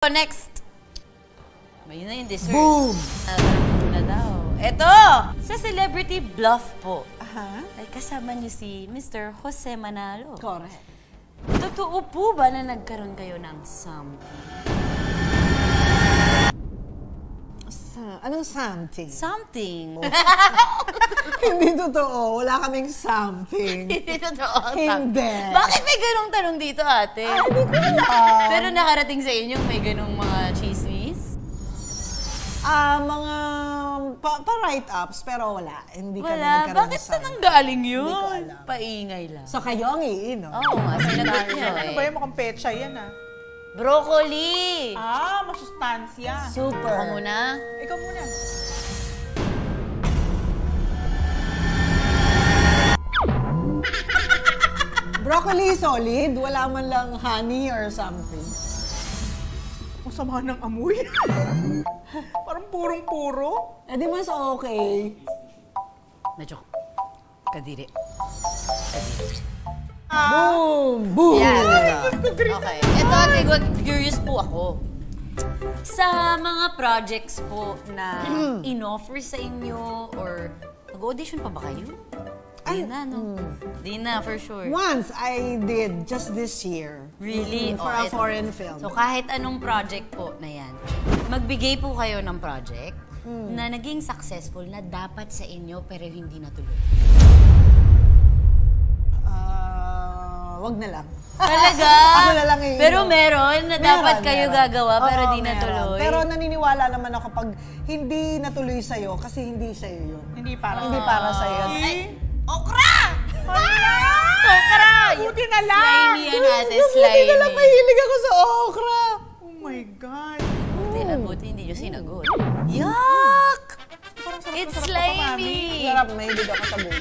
Next. May na yung dessert. Boom! Na daw. Eto! Sa Celebrity Bluff po. Ay kasama niyo si Mr. Jose Manalo. Correct. Totoo po ba na nagkaroon kayo ng something? Anong something? Something. Hindi totoo. Wala kaming something. Hindi totoo. Hindi. Bakit may ganong tanong dito, ate? Ay, hindi ko alam. Pero nakarating sa inyo may ganong mga chismis? Mga pa-write-ups, pero wala. Hindi kami Wala. nagkaroon Bakit ng saan ang galing yun? Hindi ko alam. Paingay lang. So kayo ang iinom. Oo nga, sinagot niyo eh. Ano ba yung mukhang petsa yan ah? Broccoli! Masustansya. Super. Ako muna. Ikaw muna. Broccoli solid, wala man lang honey or something. Ang sama ng amoy. Parang purong-puro. Eh di mas okay. Medyo kadiri. Boom! Boom! Yeah, okay. Ito, ate, curious po ako. Sa mga projects po na in-offer sa inyo or nag-audition pa ba kayo? Di na, no? Di na, for sure. Once I did, just this year. Really? For a foreign film. So kahit anong project po na yan, magbigay po kayo ng project na naging successful na dapat sa inyo pero hindi natuloy. Wag na lang. Talaga? Ako na lang Pero meron na dapat kayo gagawa pero Oo, di natuloy. Pero naniniwala naman ako pag hindi natuloy sa'yo kasi hindi sa'yo yun. Hindi para. Hindi para sa'yo. Ay, okra! Okra! Buti na lang! Slimy yan ate, Buti slimy. na lang mahilig ako sa okra. Oh my God. Buti hindi nyo sinagot. Yuck! Parang sarap na It's sarap ako, Mami. slimy! Sarap, mahilig ako sa buhay.